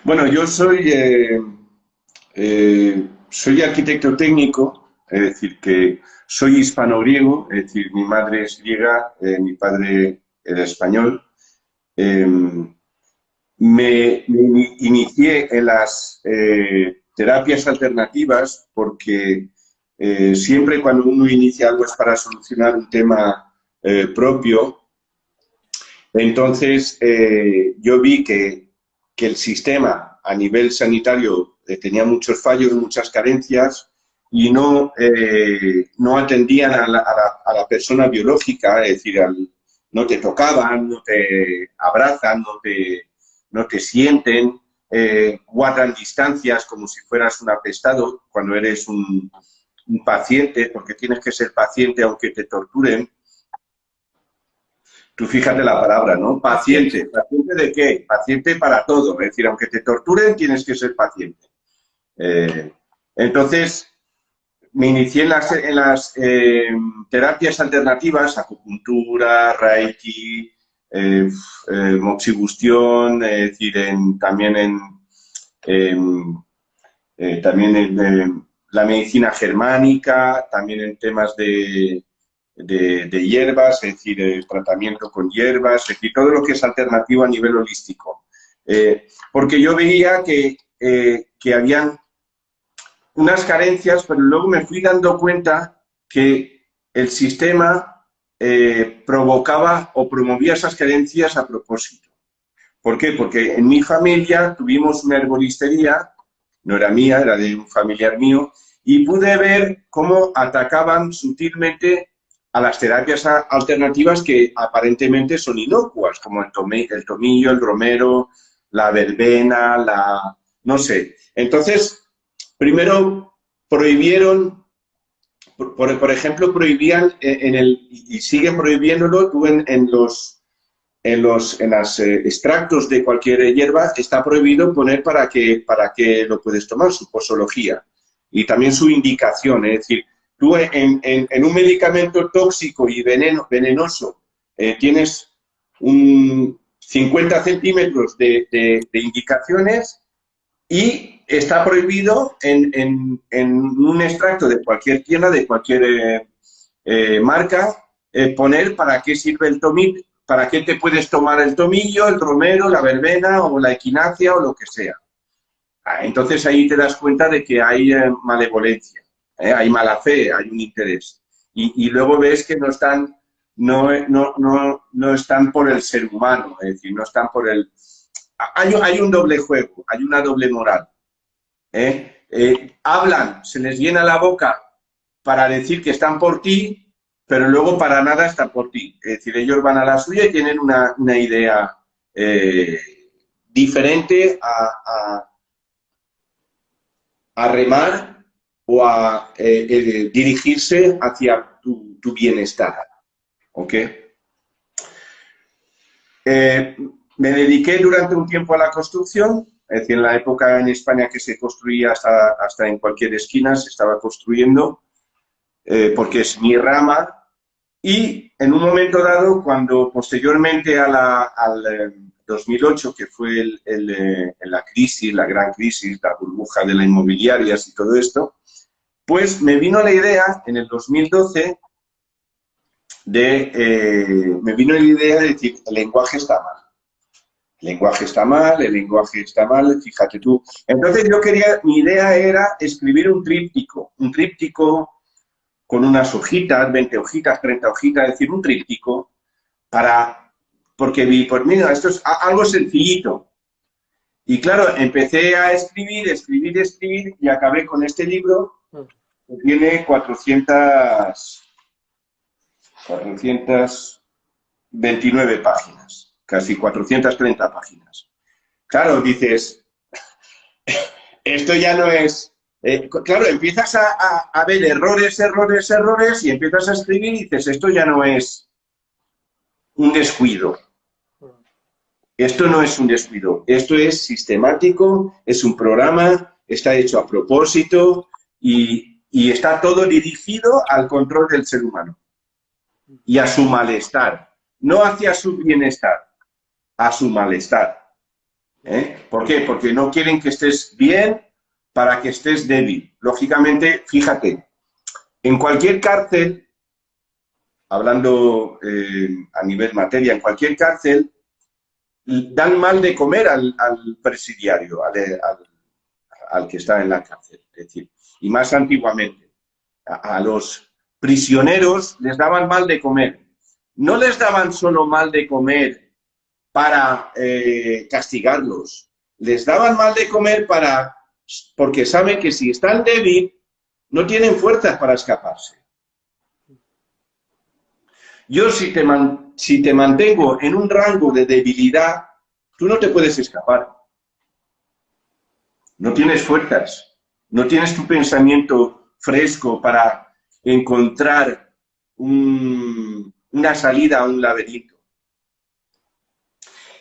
Bueno, yo soy arquitecto técnico, es decir, que soy hispano-griego, es decir, mi madre es griega, mi padre era español. Eh, me inicié en las terapias alternativas porque siempre cuando uno inicia algo es para solucionar un tema propio. Entonces, yo vi que el sistema a nivel sanitario tenía muchos fallos, muchas carencias y no atendían a la persona biológica, es decir, no te tocaban, no te abrazan, no te sienten, guardan distancias como si fueras un apestado cuando eres un paciente, porque tienes que ser paciente aunque te torturen. Tú fíjate la palabra, ¿no? Paciente. Paciente. ¿Paciente de qué? Paciente para todo. Es decir, aunque te torturen, tienes que ser paciente. Eh, entonces, me inicié en las terapias alternativas, acupuntura, reiki, moxibustión, es decir, también en la medicina germánica, también en temas de hierbas, es decir, el tratamiento con hierbas, es decir, todo lo que es alternativo a nivel holístico. Porque yo veía que habían unas carencias, pero luego me fui dando cuenta que el sistema provocaba o promovía esas carencias a propósito. ¿Por qué? Porque en mi familia tuvimos una herboristería, no era mía, era de un familiar mío, y pude ver cómo atacaban sutilmente a las terapias alternativas que aparentemente son inocuas, como el tomillo, el romero, la verbena, no sé. Entonces, primero prohibieron, por ejemplo, prohibían y siguen prohibiéndolo, tú en los extractos de cualquier hierba está prohibido poner para que lo puedes tomar, su posología y también su indicación. Es decir, tú en un medicamento tóxico y venenoso tienes 50 centímetros de indicaciones y está prohibido en un extracto de cualquier tienda, de cualquier marca, poner para qué sirve el tomillo, para qué te puedes tomar el tomillo, el romero, la verbena o la equinacia o lo que sea. Entonces ahí te das cuenta de que hay malevolencia, hay mala fe, hay un interés. Y luego ves que no están por el ser humano, es decir, no están por el... Hay un doble juego, hay una doble moral. Hablan, se les llena la boca para decir que están por ti, pero luego para nada están por ti. Es decir, ellos van a la suya y tienen una idea eh, diferente a remar o a dirigirse hacia tu bienestar. ¿Ok? Me dediqué durante un tiempo a la construcción, es decir, en la época en España que se construía hasta en cualquier esquina se estaba construyendo, porque es mi rama, y en un momento dado, cuando posteriormente al 2008, que fue la crisis, la gran crisis, la burbuja de las inmobiliarias y todo esto, pues me vino la idea en el 2012 de decir, el lenguaje está mal. El lenguaje está mal, el lenguaje está mal, fíjate tú. Entonces mi idea era escribir un tríptico con unas hojitas, 20 hojitas, 30 hojitas, es decir, un tríptico, porque vi, pues mira, esto es algo sencillito. Y claro, empecé a escribir y acabé con este libro Mm. que tiene 429 páginas, casi 430 páginas. Claro, dices, esto ya no es... claro, empiezas a ver errores y empiezas a escribir y dices, esto ya no es un descuido. Mm. Esto no es un descuido, esto es sistemático, es un programa, está hecho a propósito y está todo dirigido al control del ser humano y a su malestar, no hacia su bienestar, a su malestar. ¿Por qué? Porque no quieren que estés bien para que estés débil. Lógicamente, fíjate, en cualquier cárcel, hablando a nivel materia, en cualquier cárcel, dan mal de comer al presidiario, al que está en la cárcel. Es decir, y más antiguamente, a los prisioneros les daban mal de comer. No les daban solo mal de comer para castigarlos, les daban mal de comer porque saben que si están débiles, no tienen fuerzas para escaparse. Yo si te mantengo en un rango de debilidad, tú no te puedes escapar. No tienes fuerzas, no tienes tu pensamiento fresco para encontrar una salida a un laberinto.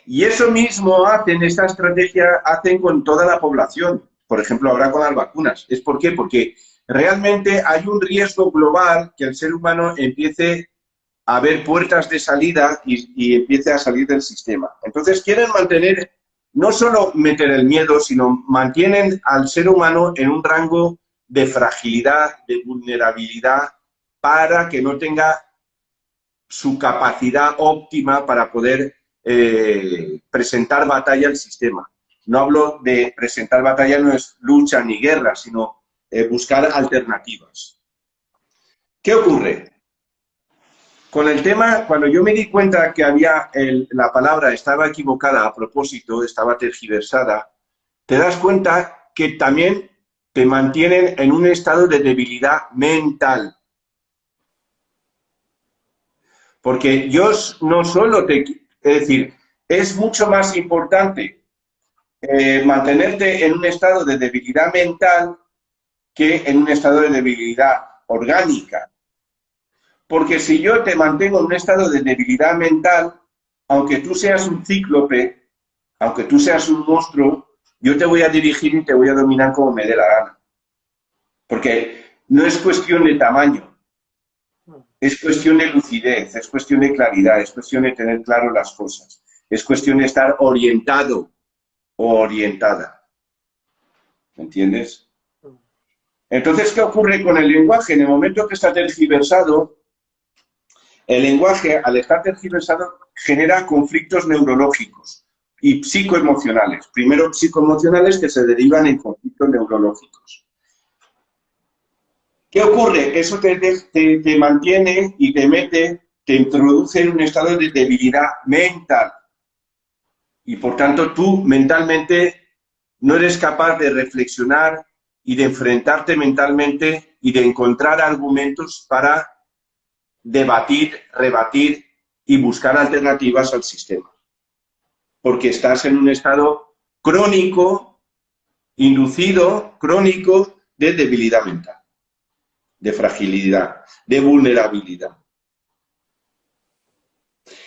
Y eso mismo esta estrategia hacen con toda la población, por ejemplo ahora con las vacunas. ¿Es por qué? Porque realmente hay un riesgo global que el ser humano empiece a ver puertas de salida y empiece a salir del sistema. Entonces quieren mantener, no solo meter el miedo, sino mantienen al ser humano en un rango de fragilidad, de vulnerabilidad, para que no tenga su capacidad óptima para poder presentar batalla al sistema. No hablo de presentar batalla, no es lucha ni guerra, sino buscar alternativas. ¿Qué ocurre? Con el tema, cuando yo me di cuenta que la palabra estaba equivocada a propósito, estaba tergiversada, te das cuenta que también te mantienen en un estado de debilidad mental. Porque yo no solo es decir, es mucho más importante mantenerte en un estado de debilidad mental que en un estado de debilidad orgánica. Porque si yo te mantengo en un estado de debilidad mental, aunque tú seas un cíclope, aunque tú seas un monstruo, yo te voy a dirigir y te voy a dominar como me dé la gana. Porque no es cuestión de tamaño, es cuestión de lucidez, es cuestión de claridad, es cuestión de tener claro las cosas, es cuestión de estar orientado o orientada. ¿Me entiendes? Entonces, ¿qué ocurre con el lenguaje? En el momento que está tergiversado, el lenguaje, al estar tergiversado, genera conflictos neurológicos y psicoemocionales. Primero psicoemocionales que se derivan en conflictos neurológicos. ¿Qué ocurre? Eso te mantiene y te introduce en un estado de debilidad mental. Y por tanto tú mentalmente no eres capaz de reflexionar y de enfrentarte mentalmente y de encontrar argumentos para debatir, rebatir y buscar alternativas al sistema. Porque estás en un estado crónico, inducido, crónico de debilidad mental, de fragilidad, de vulnerabilidad.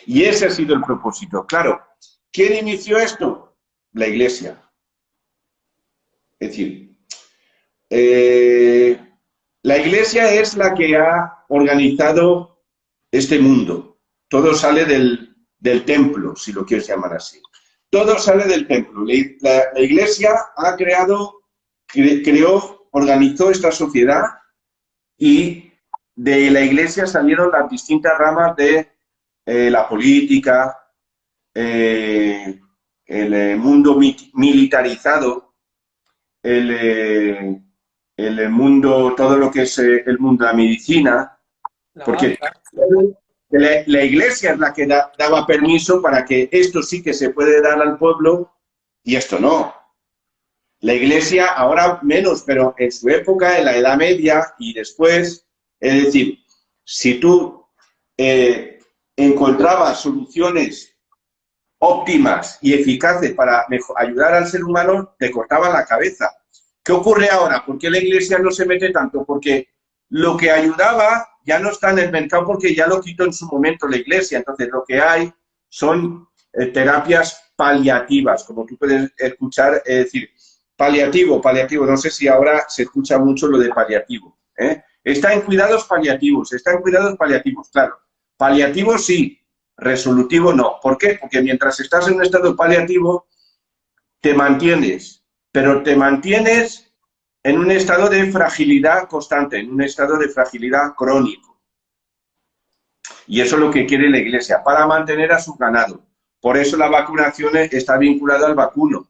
Y ese ha sido el propósito. Claro, ¿quién inició esto? La Iglesia. Es decir, la Iglesia es la que ha organizado este mundo. Todo sale del templo, si lo quieres llamar así. Todo sale del templo. La Iglesia ha organizó esta sociedad y de la Iglesia salieron las distintas ramas de la política, el mundo militarizado, el mundo, todo lo que es el mundo de la medicina, porque la Iglesia es la que daba permiso para que esto sí que se puede dar al pueblo y esto no. La Iglesia, ahora menos, pero en su época, en la Edad Media y después, es decir, si tú encontrabas soluciones óptimas y eficaces para ayudar al ser humano, te cortaban la cabeza. ¿Qué ocurre ahora? ¿Por qué la Iglesia no se mete tanto? Porque lo que ayudaba ya no está en el mercado porque ya lo quitó en su momento la Iglesia. Entonces, lo que hay son terapias paliativas, como tú puedes escuchar, es decir, paliativo, no sé si ahora se escucha mucho lo de paliativo. Está en cuidados paliativos, claro. Paliativo sí, resolutivo no. ¿Por qué? Porque mientras estás en un estado paliativo, te mantienes, pero te mantienes en un estado de fragilidad constante, en un estado de fragilidad crónico. Y eso es lo que quiere la Iglesia, para mantener a su ganado. Por eso la vacunación está vinculada al vacuno.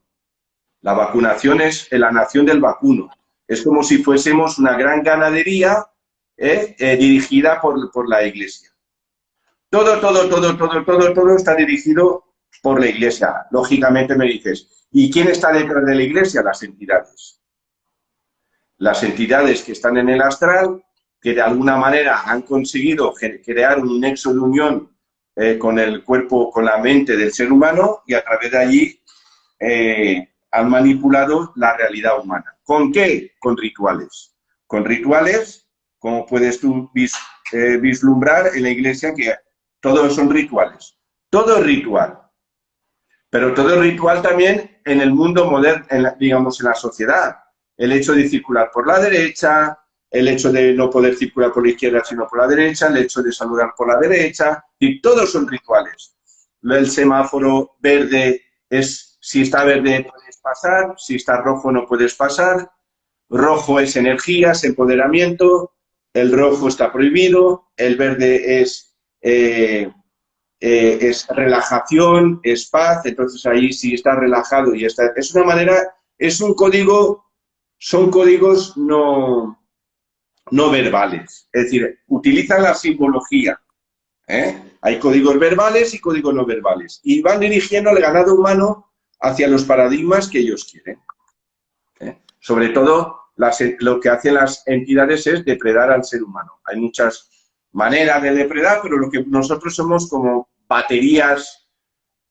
La vacunación es la nación del vacuno. Es como si fuésemos una gran ganadería dirigida por la Iglesia. Todo está dirigido por la Iglesia. Lógicamente me dices, ¿y quién está detrás de la Iglesia? Las entidades. Las entidades que están en el astral, que de alguna manera han conseguido crear un nexo de unión con el cuerpo, con la mente del ser humano, y a través de allí han manipulado la realidad humana. ¿Con qué? Con rituales. Con rituales, como puedes tú vislumbrar en la Iglesia, que todos son rituales. Todo es ritual. Pero todo es ritual también en el mundo moderno, digamos, en la sociedad. El hecho de circular por la derecha, el hecho de no poder circular por la izquierda sino por la derecha, el hecho de saludar por la derecha, y todos son rituales. El semáforo verde es, si está verde puedes pasar, si está rojo no puedes pasar, rojo es energía, es empoderamiento, el rojo está prohibido, el verde es relajación, es paz, entonces ahí sí está relajado y está. Es una manera, es un código, son códigos no verbales, es decir, utilizan la simbología. Hay códigos verbales y códigos no verbales, y van dirigiendo al ganado humano hacia los paradigmas que ellos quieren. Sobre todo, lo que hacen las entidades es depredar al ser humano. Hay muchas maneras de depredar, pero lo que nosotros somos como baterías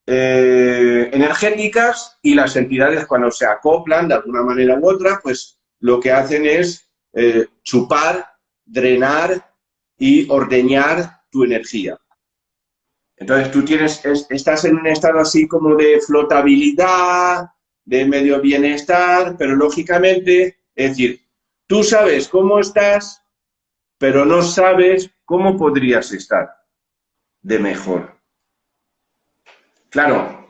energéticas, y las entidades, cuando se acoplan de alguna manera u otra, pues lo que hacen es chupar, drenar y ordeñar tu energía. Entonces tú estás en un estado así como de flotabilidad, de medio bienestar, pero lógicamente, es decir, tú sabes cómo estás, pero no sabes cómo podrías estar de mejor. Claro,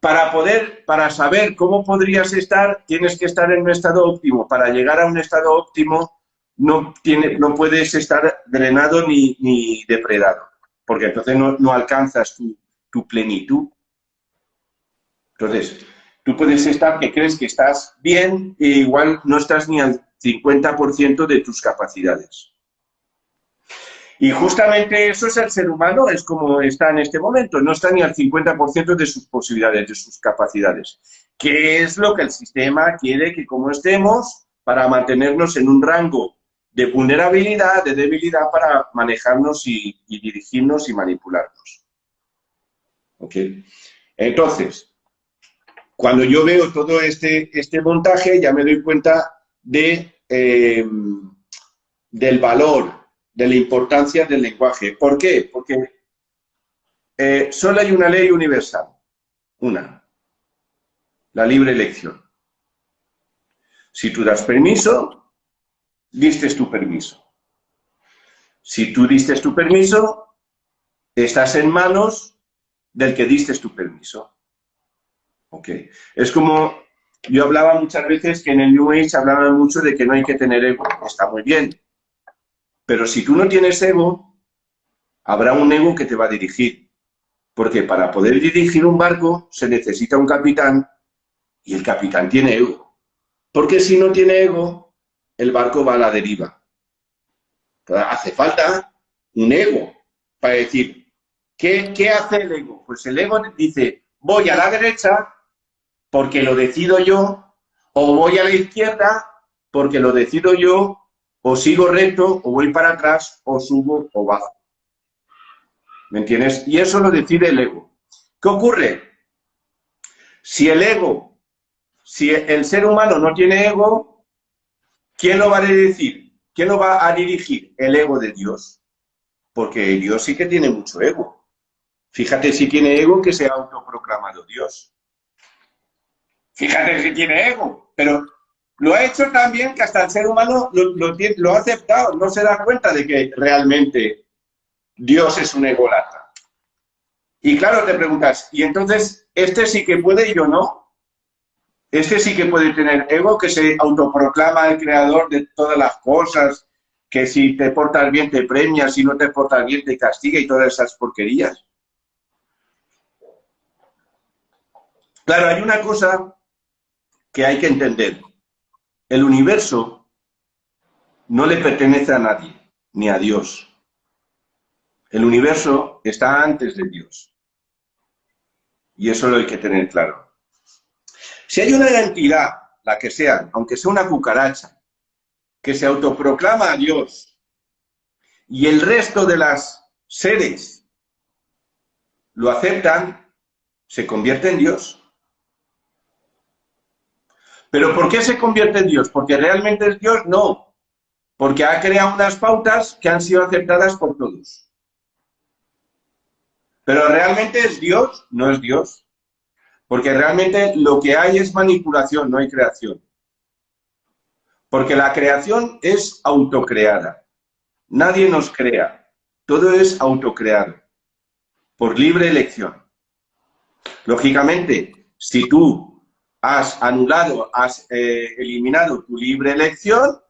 para saber cómo podrías estar, tienes que estar en un estado óptimo. Para llegar a un estado óptimo no puedes estar drenado ni depredado, porque entonces no alcanzas tu plenitud. Entonces, tú puedes estar que crees que estás bien e igual no estás ni al 50% de tus capacidades. Y justamente eso es el ser humano, es como está en este momento, no está ni al 50% de sus posibilidades, de sus capacidades. ¿Qué es lo que el sistema quiere que como estemos para mantenernos en un rango de vulnerabilidad, de debilidad, para manejarnos y dirigirnos y manipularnos? ¿Ok? Entonces, cuando yo veo todo este montaje, ya me doy cuenta del valor, de la importancia del lenguaje. ¿Por qué? Porque solo hay una ley universal, la libre elección. Si tú das permiso, diste tu permiso. Si tú diste tu permiso, estás en manos del que diste tu permiso. ¿Ok? Es como, yo hablaba muchas veces que en el New Age hablaban mucho de que no hay que tener ego. Está muy bien. Pero si tú no tienes ego, habrá un ego que te va a dirigir. Porque para poder dirigir un barco se necesita un capitán, y el capitán tiene ego. Porque si no tiene ego, el barco va a la deriva. Entonces, hace falta un ego para decir, ¿qué hace el ego? Pues el ego dice, voy a la derecha porque lo decido yo, o voy a la izquierda porque lo decido yo, o sigo recto, o voy para atrás, o subo o bajo. ¿Me entiendes? Y eso lo decide el ego. ¿Qué ocurre? Si el ser humano no tiene ego, ¿quién lo va a decir? ¿Quién lo va a dirigir? El ego de Dios. Porque Dios sí que tiene mucho ego. Fíjate si tiene ego que se ha autoproclamado Dios. Fíjate si tiene ego. Pero lo ha hecho tan bien que hasta el ser humano lo ha aceptado. No se da cuenta de que realmente Dios es un ególatra. Y claro, te preguntas, ¿y entonces este sí que puede y yo no? Este sí que puede tener ego, que se autoproclama el creador de todas las cosas, que si te portas bien te premia, si no te portas bien te castiga y todas esas porquerías. Claro, hay una cosa que hay que entender. El universo no le pertenece a nadie, ni a Dios. El universo está antes de Dios. Y eso lo hay que tener claro. Si hay una entidad, la que sea, aunque sea una cucaracha, que se autoproclama a Dios y el resto de las seres lo aceptan, se convierte en Dios. ¿Pero por qué se convierte en Dios? ¿Porque realmente es Dios? No. Porque ha creado unas pautas que han sido aceptadas por todos. ¿Pero realmente es Dios? No es Dios. Porque realmente lo que hay es manipulación, no hay creación. Porque la creación es autocreada. Nadie nos crea. Todo es autocreado. Por libre elección. Lógicamente, si tú has anulado, has eliminado tu libre elección,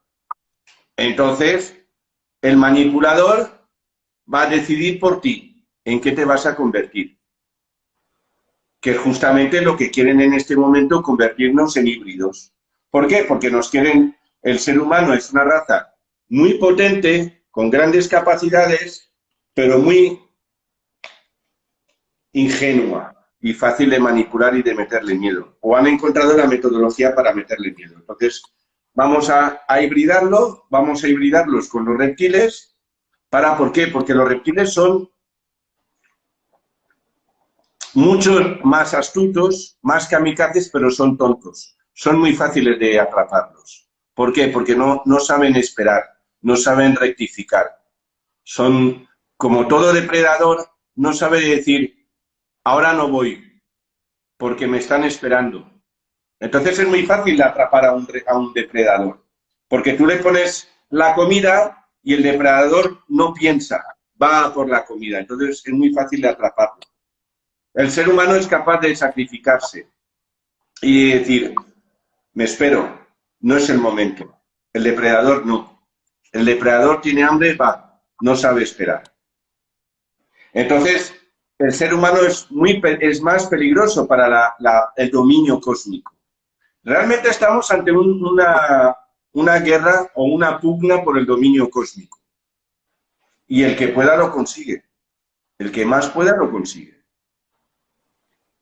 entonces el manipulador va a decidir por ti en qué te vas a convertir. Que es justamente lo que quieren en este momento, convertirnos en híbridos. ¿Por qué? Porque nos quieren, el ser humano es una raza muy potente, con grandes capacidades, pero muy ingenua y fácil de manipular y de meterle miedo. O han encontrado la metodología para meterle miedo. Entonces, vamos a hibridarlo, vamos a hibridarlos con los reptiles. ¿Por qué? Porque los reptiles son mucho más astutos, más kamikazes, pero son tontos. Son muy fáciles de atraparlos. ¿Por qué? Porque no saben esperar, no saben rectificar. Son, como todo depredador, no sabe decir, ahora no voy, porque me están esperando. Entonces es muy fácil atrapar a un depredador, porque tú le pones la comida y el depredador no piensa, va por la comida. Entonces es muy fácil de atraparlo. El ser humano es capaz de sacrificarse y decir, me espero, no es el momento. El depredador no. El depredador tiene hambre, va, no sabe esperar. Entonces, el ser humano es más peligroso para el dominio cósmico. Realmente estamos ante una guerra o una pugna por el dominio cósmico. Y el que pueda lo consigue. El que más pueda lo consigue.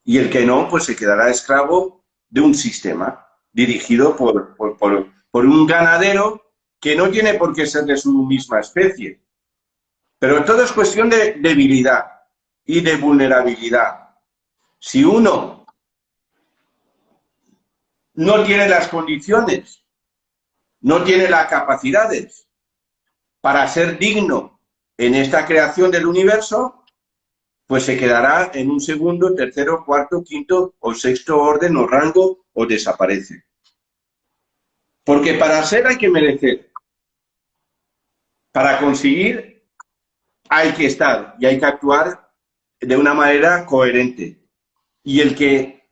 Y el que no, pues se quedará esclavo de un sistema dirigido por un ganadero que no tiene por qué ser de su misma especie. Pero todo es cuestión de debilidad y de vulnerabilidad. Si uno no tiene las condiciones, no tiene las capacidades para ser digno en esta creación del universo, pues se quedará en un segundo, tercero, cuarto, quinto o sexto orden o rango o desaparece. Porque para ser hay que merecer. Para conseguir hay que estar y hay que actuar de una manera coherente. Y el que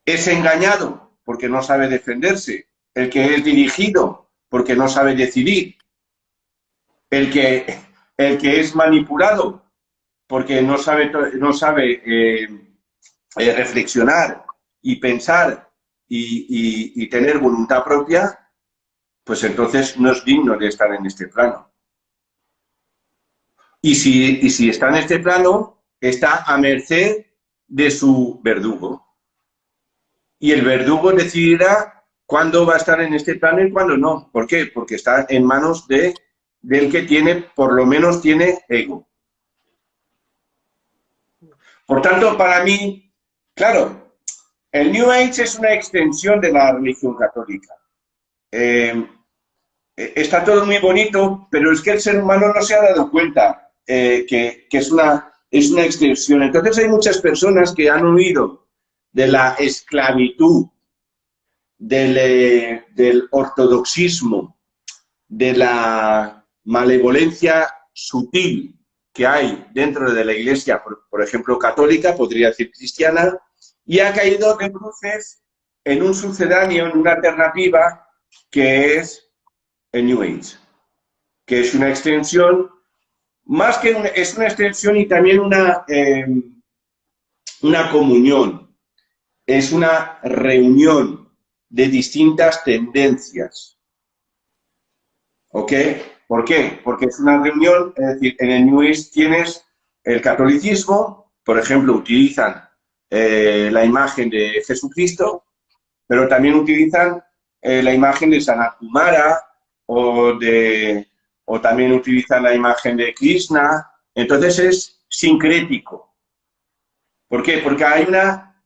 es engañado porque no sabe defenderse, el que es dirigido porque no sabe decidir, el que es manipulado porque no sabe reflexionar y pensar y tener voluntad propia, pues entonces no es digno de estar en este plano. Y si está en este plano, está a merced de su verdugo. Y el verdugo decidirá cuándo va a estar en este plano y cuándo no. ¿Por qué? Porque está en manos del que tiene, por lo menos tiene ego. Por tanto, para mí, claro, el New Age es una extensión de la religión católica. Está todo muy bonito, pero es que el ser humano no se ha dado cuenta que es una extensión. Entonces hay muchas personas que han huido de la esclavitud, del ortodoxismo, de la malevolencia sutil que hay dentro de la Iglesia, por ejemplo, católica, podría decir cristiana, y ha caído de bruces en un sucedáneo, en una alternativa, que es el New Age, que es una extensión, más que es una extensión y también una comunión, es una reunión de distintas tendencias. ¿Ok? ¿Por qué? Porque es una reunión, es decir, en el New Age tienes el catolicismo, por ejemplo, utilizan la imagen de Jesucristo, pero también utilizan la imagen de Sanat Kumara o también utilizan la imagen de Krishna. Entonces es sincrético. ¿Por qué? Porque hay una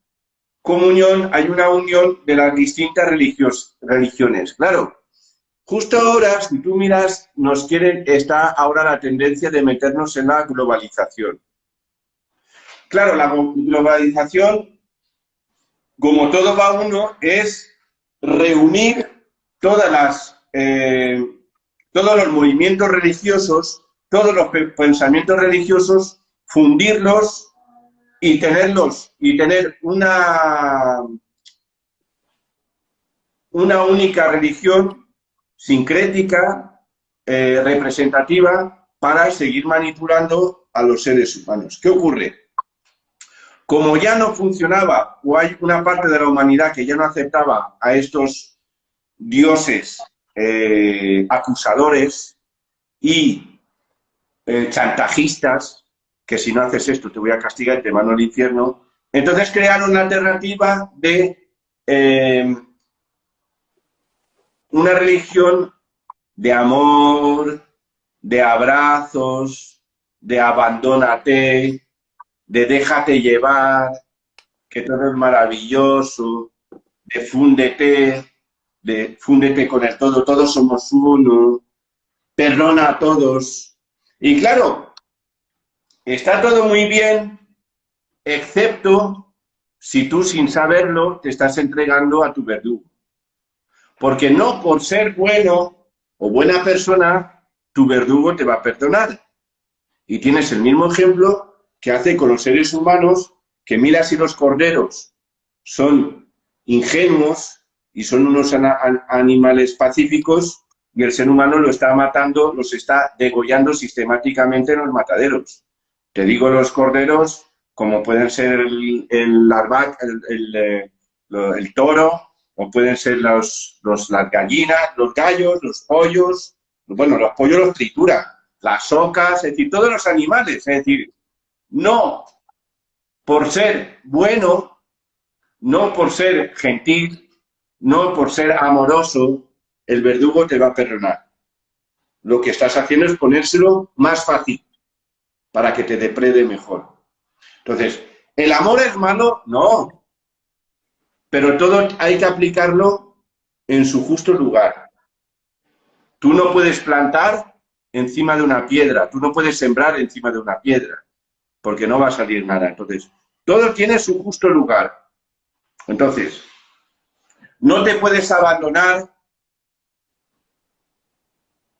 comunión, hay una unión de las distintas religiones. Claro, justo ahora, si tú miras, está ahora la tendencia de meternos en la globalización. Claro, la globalización, como todo va uno, es reunir todos los movimientos religiosos, todos los pensamientos religiosos, fundirlos y tener una única religión sincrética, representativa, para seguir manipulando a los seres humanos. ¿Qué ocurre? Como ya no funcionaba, o hay una parte de la humanidad que ya no aceptaba a estos dioses acusadores y chantajistas, que si no haces esto te voy a castigar y te mando al infierno, entonces crearon una alternativa de una religión de amor, de abrazos, de abandónate, de déjate llevar, que todo es maravilloso, de fúndete con el todo, todos somos uno, perdona a todos. Y claro, está todo muy bien, excepto si tú sin saberlo te estás entregando a tu verdugo. Porque no por ser bueno o buena persona, tu verdugo te va a perdonar. Y tienes el mismo ejemplo que hace con los seres humanos, que mira si los corderos son ingenuos y son unos animales pacíficos y el ser humano lo está matando, los está degollando sistemáticamente en los mataderos. Te digo los corderos como pueden ser el toro, o pueden ser las gallinas, los gallos, los pollos. Bueno, los pollos los trituran, las ocas, es decir, todos los animales. Es decir, no por ser bueno, no por ser gentil, no por ser amoroso, el verdugo te va a perdonar. Lo que estás haciendo es ponérselo más fácil para que te deprede mejor. Entonces, ¿el amor es malo? No. Pero todo hay que aplicarlo en su justo lugar. Tú no puedes plantar encima de una piedra, tú no puedes sembrar encima de una piedra, porque no va a salir nada. Entonces, todo tiene su justo lugar. Entonces, no te puedes abandonar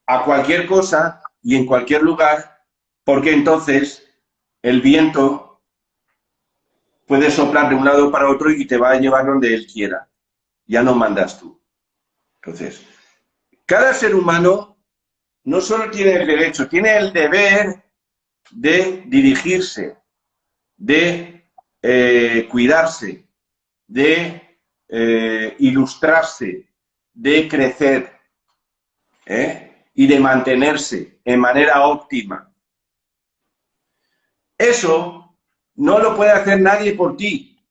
a cualquier cosa y en cualquier lugar, porque entonces el viento puede soplar de un lado para otro y te va a llevar donde él quiera. Ya no mandas tú. Entonces, cada ser humano no solo tiene el derecho, tiene el deber de dirigirse, de cuidarse, de ilustrarse, de crecer y de mantenerse en manera óptima. Eso no lo puede hacer nadie por ti,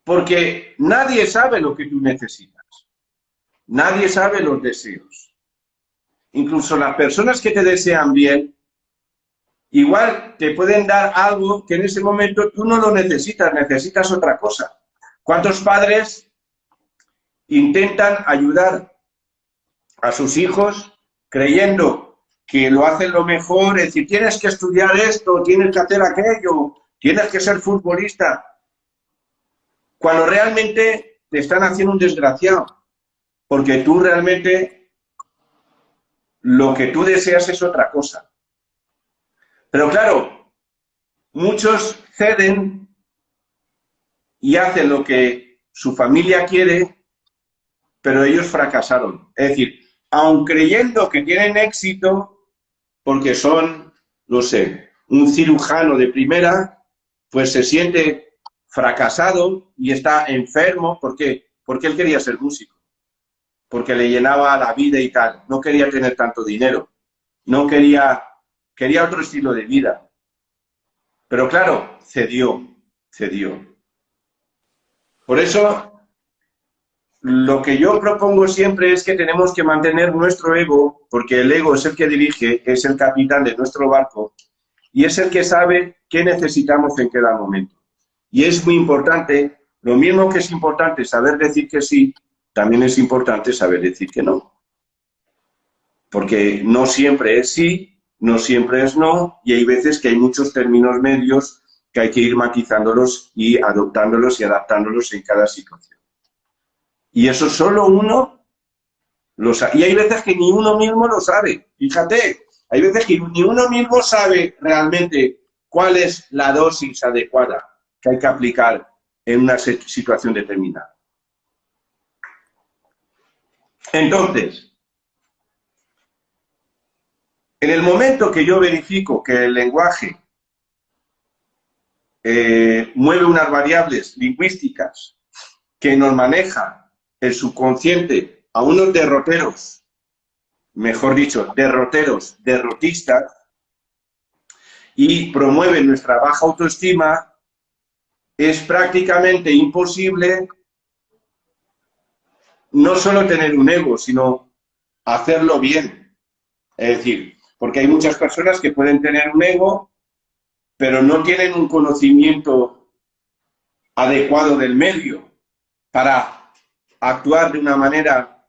porque nadie sabe lo que tú necesitas, nadie sabe los deseos. Incluso las personas que te desean bien, igual te pueden dar algo que en ese momento tú no lo necesitas, necesitas otra cosa. ¿Cuántos padres intentan ayudar a sus hijos creyendo que lo hacen lo mejor? Es decir, tienes que estudiar esto, tienes que hacer aquello, tienes que ser futbolista, cuando realmente te están haciendo un desgraciado, porque tú realmente lo que tú deseas es otra cosa. Pero claro, muchos ceden y hacen lo que su familia quiere, pero ellos fracasaron. Es decir, aun creyendo que tienen éxito, porque son, no sé, un cirujano de primera, pues se siente fracasado y está enfermo. ¿Por qué? Porque él quería ser músico, porque le llenaba la vida y tal. No quería tener tanto dinero, no quería, quería otro estilo de vida. Pero claro, cedió. Por eso, lo que yo propongo siempre es que tenemos que mantener nuestro ego, porque el ego es el que dirige, es el capitán de nuestro barco, y es el que sabe qué necesitamos en cada momento. Y es muy importante, lo mismo que es importante saber decir que sí, también es importante saber decir que no. Porque no siempre es sí, no siempre es no, y hay veces que hay muchos términos medios que hay que ir matizándolos y adoptándolos y adaptándolos en cada situación. Y eso solo uno lo sabe. Y hay veces que ni uno mismo lo sabe. Fíjate, hay veces que ni uno mismo sabe realmente cuál es la dosis adecuada que hay que aplicar en una situación determinada. Entonces, en el momento que yo verifico que el lenguaje mueve unas variables lingüísticas que nos maneja el subconsciente a unos derroteros, mejor dicho, derrotistas, y promueve nuestra baja autoestima, es prácticamente imposible no solo tener un ego, sino hacerlo bien. Es decir, porque hay muchas personas que pueden tener un ego, pero no tienen un conocimiento adecuado del medio para actuar de una manera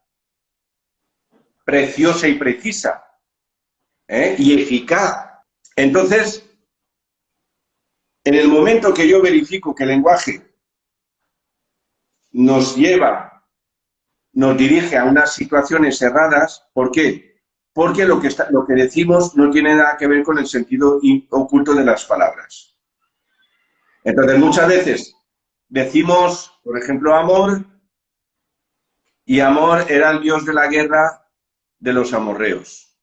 preciosa y precisa, y eficaz. Entonces, en el momento que yo verifico que el lenguaje nos lleva, nos dirige a unas situaciones erradas, ¿por qué? Porque lo que decimos no tiene nada que ver con el sentido oculto de las palabras. Entonces, muchas veces decimos, por ejemplo, amor, y amor era el dios de la guerra de los amorreos.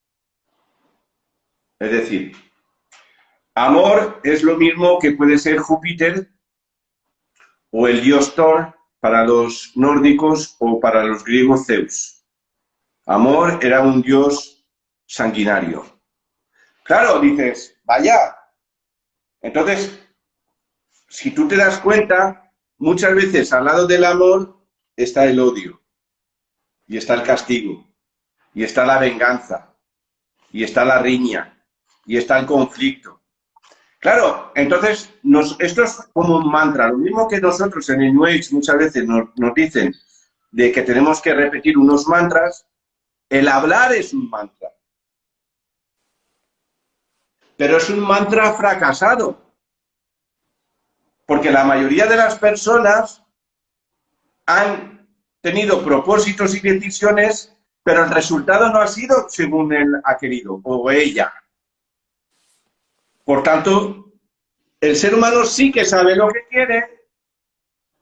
Es decir, amor es lo mismo que puede ser Júpiter o el dios Thor para los nórdicos o para los griegos Zeus. Amor era un dios sanguinario. Claro, dices, vaya. Entonces, si tú te das cuenta, muchas veces al lado del amor está el odio, y está el castigo, y está la venganza, y está la riña, y está el conflicto. Claro, entonces, esto es como un mantra. Lo mismo que nosotros en el New Age muchas veces nos dicen de que tenemos que repetir unos mantras, el hablar es un mantra. Pero es un mantra fracasado. Porque la mayoría de las personas han tenido propósitos y decisiones, pero el resultado no ha sido según él ha querido o ella. Por tanto, el ser humano sí que sabe lo que quiere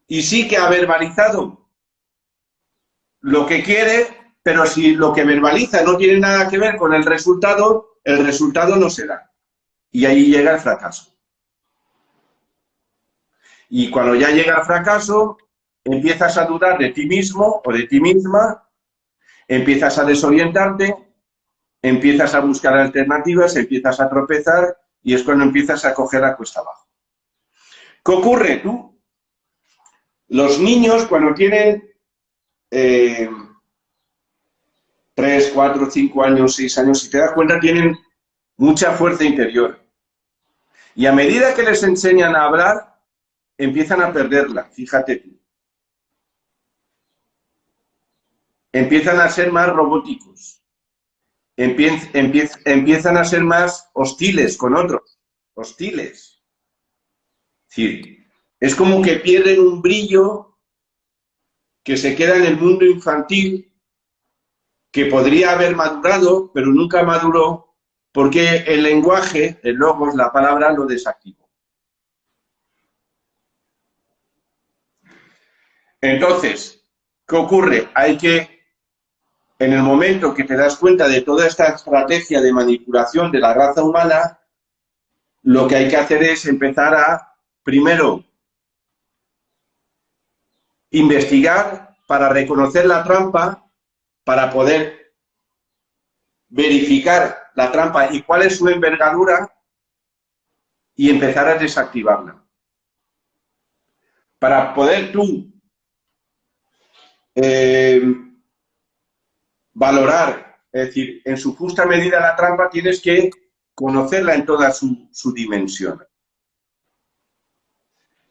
y sí que ha verbalizado lo que quiere, pero si lo que verbaliza no tiene nada que ver con el resultado no se da. Y ahí llega el fracaso. Y cuando ya llega el fracaso, empiezas a dudar de ti mismo o de ti misma, empiezas a desorientarte, empiezas a buscar alternativas, empiezas a tropezar y es cuando empiezas a coger la cuesta abajo. ¿Qué ocurre? Tú, los niños cuando tienen 3, 4, 5 años, 6 años, si te das cuenta, tienen mucha fuerza interior. Y a medida que les enseñan a hablar, empiezan a perderla, fíjate tú. Empiezan a ser más robóticos. Empiezan a ser más hostiles con otros. Hostiles. Es decir, es como que pierden un brillo que se queda en el mundo infantil, que podría haber madurado, pero nunca maduró, porque el lenguaje, el logos, la palabra, lo desactivó. Entonces, ¿qué ocurre? Hay que, en el momento que te das cuenta de toda esta estrategia de manipulación de la raza humana, lo que hay que hacer es empezar a, primero, investigar para reconocer la trampa, para poder verificar la trampa y cuál es su envergadura y empezar a desactivarla. Para poder tú valorar, es decir, en su justa medida la trampa, tienes que conocerla en toda su dimensión.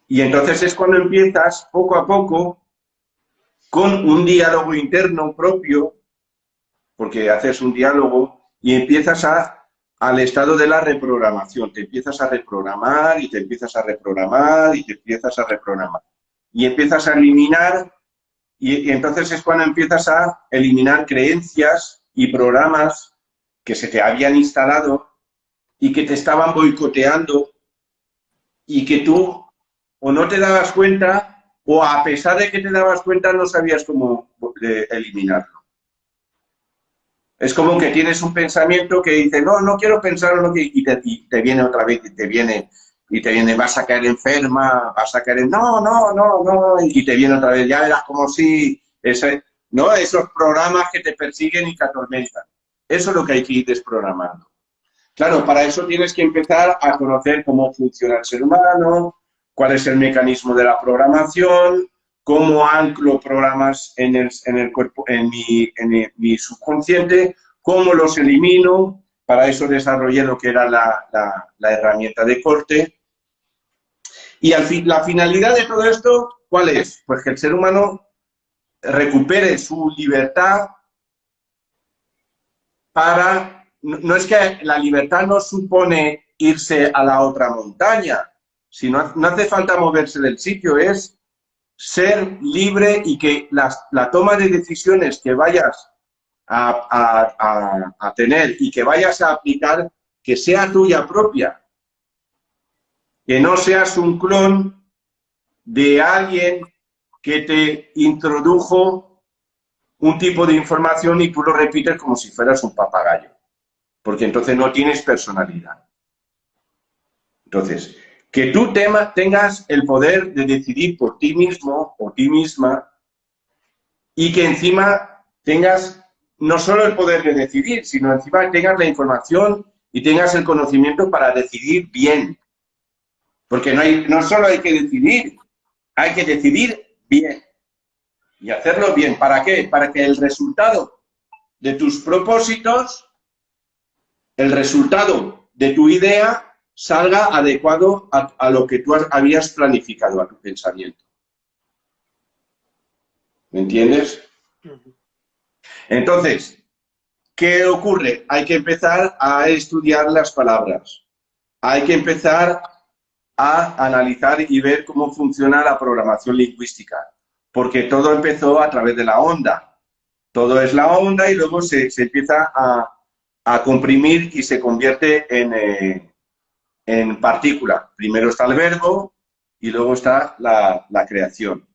Y entonces es cuando empiezas, poco a poco, con un diálogo interno propio, porque haces un diálogo y empiezas al estado de la reprogramación. Te empiezas a reprogramar y te empiezas a reprogramar y te empiezas a reprogramar. Y empiezas a eliminar, y entonces es cuando empiezas a eliminar creencias y programas que se te habían instalado y que te estaban boicoteando y que tú o no te dabas cuenta o a pesar de que te dabas cuenta no sabías cómo eliminarlo. Es como que tienes un pensamiento que dice, no, no quiero pensar en lo que... Y te viene otra vez, y te viene, vas a caer enferma, vas a caer en... No, no, no, no, y te viene otra vez, ya verás como si... ¿no? Esos programas que te persiguen y te atormentan. Eso es lo que hay que ir desprogramando. Claro, para eso tienes que empezar a conocer cómo funciona el ser humano, cuál es el mecanismo de la programación, cómo anclo programas en el cuerpo, en mi subconsciente, cómo los elimino. Para eso desarrollé lo que era la herramienta de corte. Y la finalidad de todo esto, ¿cuál es? Pues que el ser humano recupere su libertad para... No es que la libertad no supone irse a la otra montaña, sino no hace falta moverse del sitio, es ser libre y que la toma de decisiones que vayas a tener y que vayas a aplicar, que sea tuya propia. Que no seas un clon de alguien que te introdujo un tipo de información y tú lo repites como si fueras un papagayo. Porque entonces no tienes personalidad. Entonces, que tú tengas el poder de decidir por ti mismo o ti misma y que encima tengas no solo el poder de decidir, sino encima tengas la información y tengas el conocimiento para decidir bien. Porque no solo hay que decidir bien. Y hacerlo bien. ¿Para qué? Para que el resultado de tus propósitos, el resultado de tu idea, salga adecuado a lo que tú habías planificado, a tu pensamiento. ¿Me entiendes? Entonces, ¿qué ocurre? Hay que empezar a estudiar las palabras. Hay que empezar a analizar y ver cómo funciona la programación lingüística. Porque todo empezó a través de la onda. Todo es la onda y luego se empieza a comprimir y se convierte en partícula. Primero está el verbo y luego está la creación.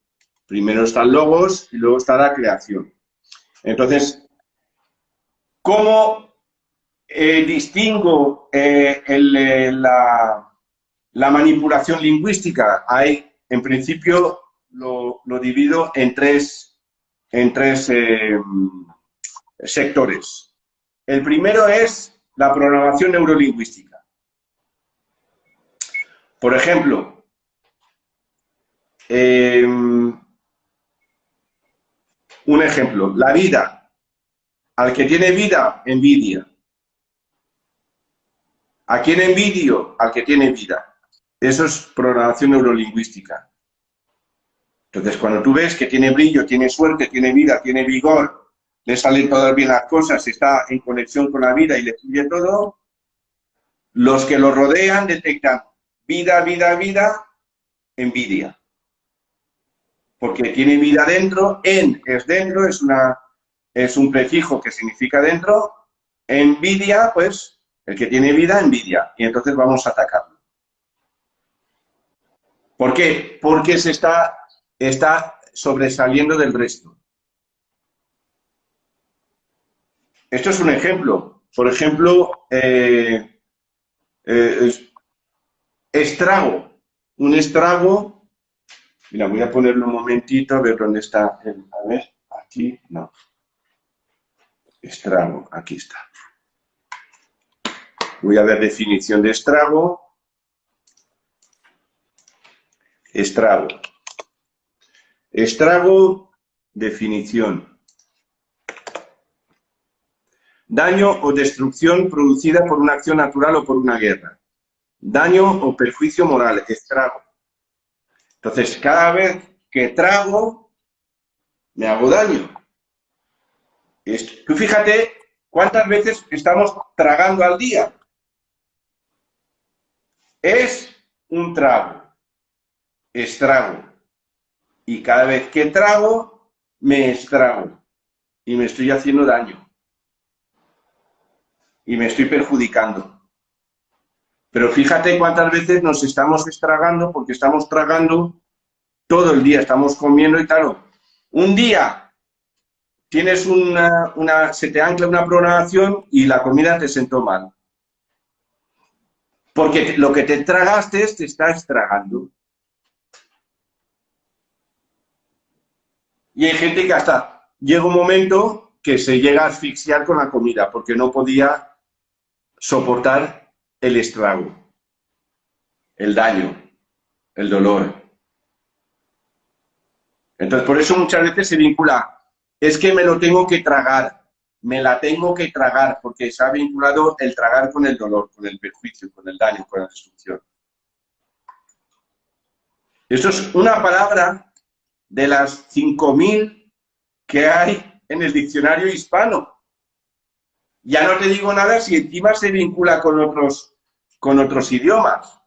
Primero está el logos y luego está la creación. Entonces, ¿cómo distingo la manipulación lingüística? En principio, lo divido en tres sectores. El primero es la programación neurolingüística. Por ejemplo, un ejemplo, la vida. Al que tiene vida, envidia. ¿A quién envidio? Al que tiene vida. Eso es programación neurolingüística. Entonces, cuando tú ves que tiene brillo, tiene suerte, tiene vida, tiene vigor, le salen todas bien las cosas, está en conexión con la vida y le fluye todo, los que lo rodean detectan vida, vida, vida, envidia. Porque tiene vida dentro, es dentro, es un prefijo que significa dentro, envidia, pues, el que tiene vida, envidia, y entonces vamos a atacarlo. ¿Por qué? Porque está sobresaliendo del resto. Esto es un ejemplo. Por ejemplo, estrago. Un estrago. Mira, voy a ponerlo un momentito a ver dónde está. A ver, aquí, no. Estrago, aquí está. Voy a ver definición de estrago. Estrago. Estrago, definición. Daño o destrucción producida por una acción natural o por una guerra. Daño o perjuicio moral, estrago. Entonces, cada vez que trago, me hago daño. Tú fíjate cuántas veces estamos tragando al día. Es un trago, estrago. Y cada vez que trago, me estrago. Y me estoy haciendo daño. Y me estoy perjudicando. Pero fíjate cuántas veces nos estamos estragando porque estamos tragando todo el día, estamos comiendo y claro, un día tienes se te ancla una programación y la comida te sentó mal. Porque lo que te tragaste te está estragando. Y hay gente que hasta llega un momento que se llega a asfixiar con la comida porque no podía soportar el estrago, el daño, el dolor. Entonces, por eso muchas veces se vincula, es que me lo tengo que tragar, me la tengo que tragar, porque se ha vinculado el tragar con el dolor, con el perjuicio, con el daño, con la destrucción. Eso es una palabra de las 5.000 que hay en el diccionario hispano. Ya no te digo nada si encima se vincula con otros idiomas.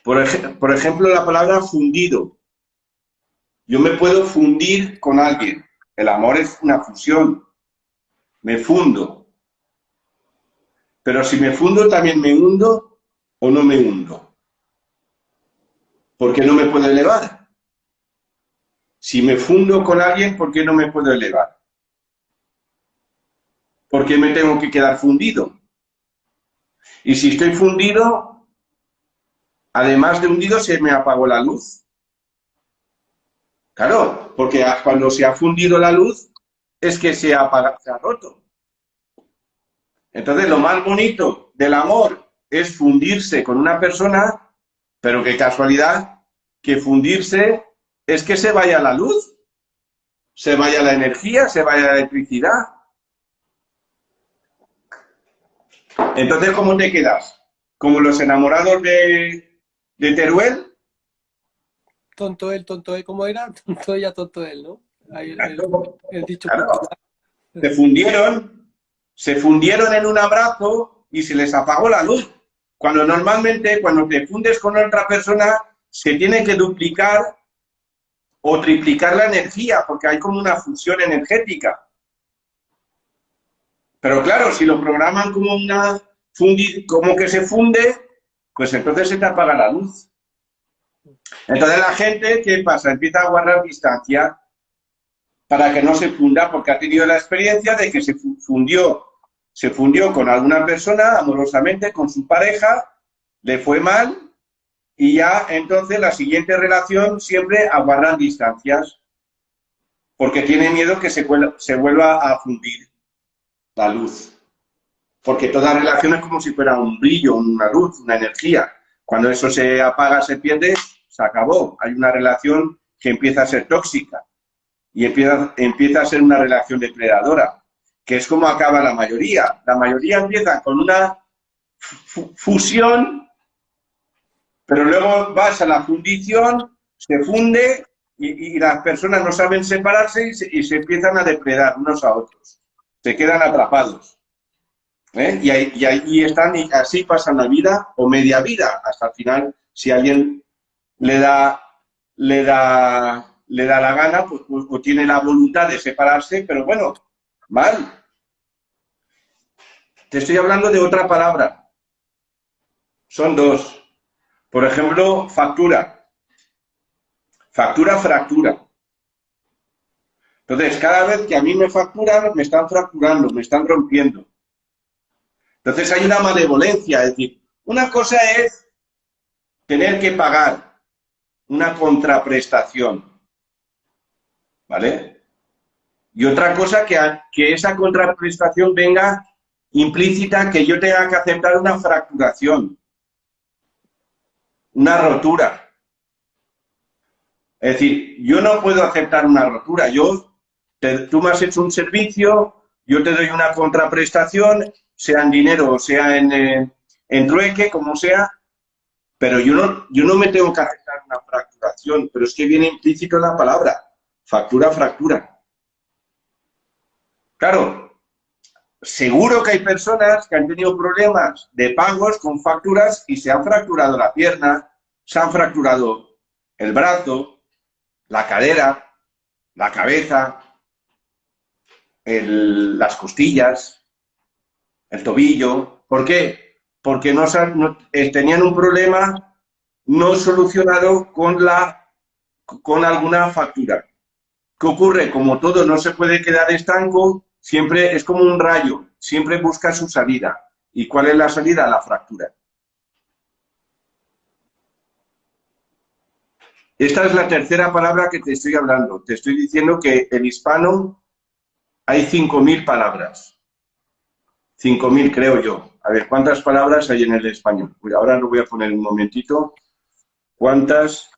Por ejemplo, la palabra fundido. Yo me puedo fundir con alguien. El amor es una fusión. Me fundo. Pero si me fundo, ¿también me hundo o no me hundo? ¿Por qué no me puedo elevar? Si me fundo con alguien, ¿por qué no me puedo elevar? ¿Por qué me tengo que quedar fundido? Y si estoy fundido, además de hundido, se me apagó la luz. Claro, porque cuando se ha fundido la luz, es que se ha roto. Entonces, lo más bonito del amor es fundirse con una persona, pero qué casualidad que fundirse es que se vaya la luz, se vaya la energía, se vaya la electricidad. Entonces, ¿cómo te quedas? ¿Como los enamorados de Teruel? Tonto él, ¿cómo era? Tonto ella, tonto él, ¿no? Ahí el dicho Claro, popular. se fundieron en un abrazo y se les apagó la luz. Cuando normalmente, cuando te fundes con otra persona, se tiene que duplicar o triplicar la energía, porque hay como una fusión energética. Pero claro, si lo programan como como que se funde, pues entonces se te apaga la luz. Entonces la gente, ¿qué pasa? Empieza a guardar distancia para que no se funda, porque ha tenido la experiencia de que se fundió con alguna persona amorosamente, con su pareja, le fue mal, y ya entonces la siguiente relación siempre a guardar distancias, porque tiene miedo que se vuelva a fundir la luz. Porque toda relación es como si fuera un brillo, una luz, una energía. Cuando eso se apaga, se pierde, se acabó. Hay una relación que empieza a ser tóxica y empieza a ser una relación depredadora, que es como acaba la mayoría. La mayoría empieza con una fusión, pero luego vas a la fundición, se funde y las personas no saben separarse y se empiezan a depredar unos a otros. Se quedan atrapados. Y ahí están y así pasan la vida o media vida. Hasta el final, si alguien le da la gana, pues, o tiene la voluntad de separarse, pero bueno, mal. Te estoy hablando de otra palabra. Son dos. Por ejemplo, factura. Factura, fractura. Entonces, cada vez que a mí me facturan, me están fracturando, me están rompiendo. Entonces hay una malevolencia, es decir, una cosa es tener que pagar una contraprestación, ¿vale? Y otra cosa que esa contraprestación venga implícita, que yo tenga que aceptar una fracturación, una rotura. Es decir, yo no puedo aceptar una rotura. Tú me has hecho un servicio, yo te doy una contraprestación, sea en dinero o sea en trueque, como sea, pero yo no me tengo que aceptar una fracturación, pero es que viene implícito en la palabra, factura, fractura. Claro, seguro que hay personas que han tenido problemas de pagos con facturas y se han fracturado la pierna, se han fracturado el brazo, la cadera, la cabeza, las costillas, el tobillo. ¿Por qué? Porque tenían un problema no solucionado con alguna factura. ¿Qué ocurre? Como todo no se puede quedar estanco, siempre es como un rayo, siempre busca su salida. ¿Y cuál es la salida? La fractura. Esta es la tercera palabra que te estoy hablando. Te estoy diciendo que en hispano hay 5.000 palabras. 5.000 creo yo. A ver, ¿cuántas palabras hay en el español? Ahora lo voy a poner un momentito. ¿Cuántas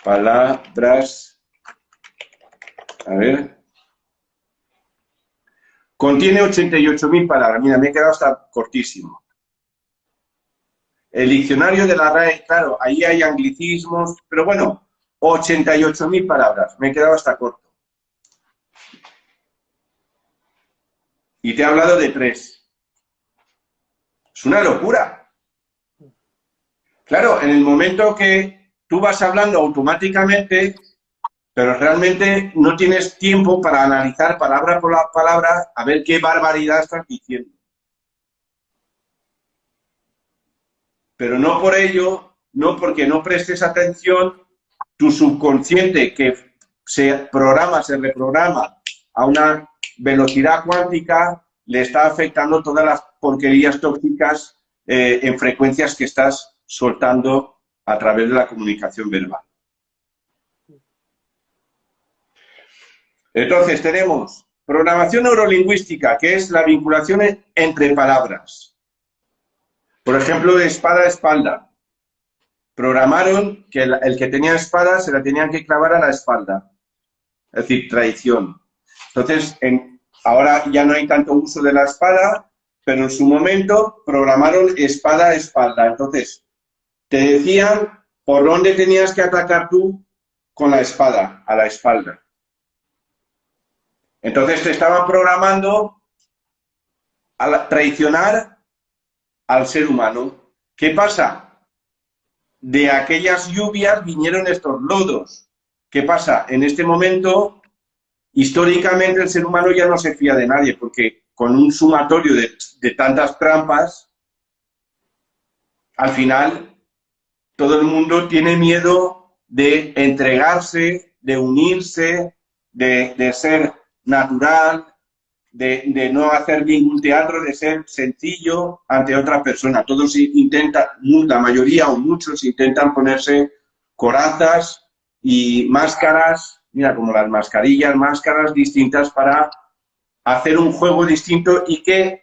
palabras? A ver. Contiene 88.000 palabras. Mira, me he quedado hasta cortísimo. El diccionario de la RAE, claro, ahí hay anglicismos, pero bueno, 88.000 palabras. Me he quedado hasta corto. Y te he hablado de 3. Es una locura. Claro, en el momento que tú vas hablando automáticamente, pero realmente no tienes tiempo para analizar palabra por palabra a ver qué barbaridad estás diciendo. Pero no por ello, no porque no prestes atención, tu subconsciente que se reprograma a una velocidad cuántica, le está afectando todas las porquerías tóxicas en frecuencias que estás soltando a través de la comunicación verbal. Entonces tenemos programación neurolingüística, que es la vinculación entre palabras. Por ejemplo, de espada a espalda. Programaron que el que tenía espada se la tenían que clavar a la espalda. Es decir, traición. Entonces, ahora ya no hay tanto uso de la espada, pero en su momento programaron espada a espalda. Entonces, te decían por dónde tenías que atacar tú con la espada, a la espalda. Entonces te estaban programando a traicionar al ser humano. ¿Qué pasa? De aquellas lluvias vinieron estos lodos. ¿Qué pasa? En este momento, históricamente, el ser humano ya no se fía de nadie, porque con un sumatorio de tantas trampas, al final, todo el mundo tiene miedo de entregarse, de unirse, de ser natural, de no hacer ningún teatro, de ser sencillo ante otra persona. Todos intentan, la mayoría o muchos intentan ponerse corazas y máscaras, mira, como las mascarillas, máscaras distintas para hacer un juego distinto y que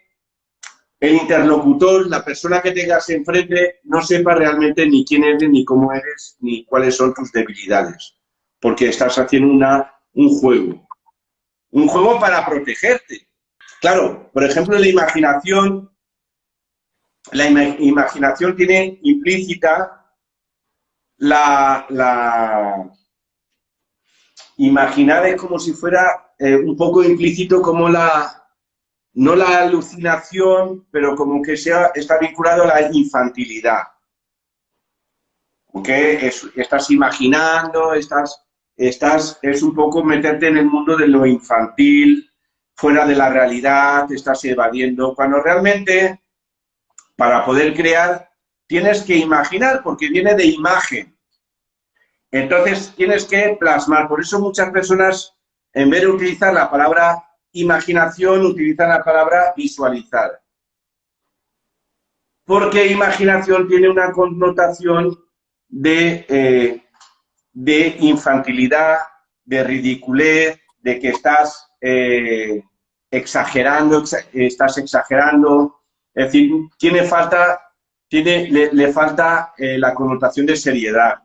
el interlocutor, la persona que tengas enfrente, no sepa realmente ni quién eres, ni cómo eres, ni cuáles son tus debilidades. Porque estás haciendo un juego. Un juego para protegerte. Claro, por ejemplo, la imaginación tiene implícita imaginar es como si fuera un poco implícito como no la alucinación, pero como que está vinculado a la infantilidad. Porque estás imaginando, es un poco meterte en el mundo de lo infantil, fuera de la realidad, te estás evadiendo, cuando realmente para poder crear tienes que imaginar, porque viene de imagen. Entonces tienes que plasmar. Por eso muchas personas, en vez de utilizar la palabra imaginación, utilizan la palabra visualizar. Porque imaginación tiene una connotación de infantilidad, de ridiculez, de que estás exagerando, es decir, le falta la connotación de seriedad,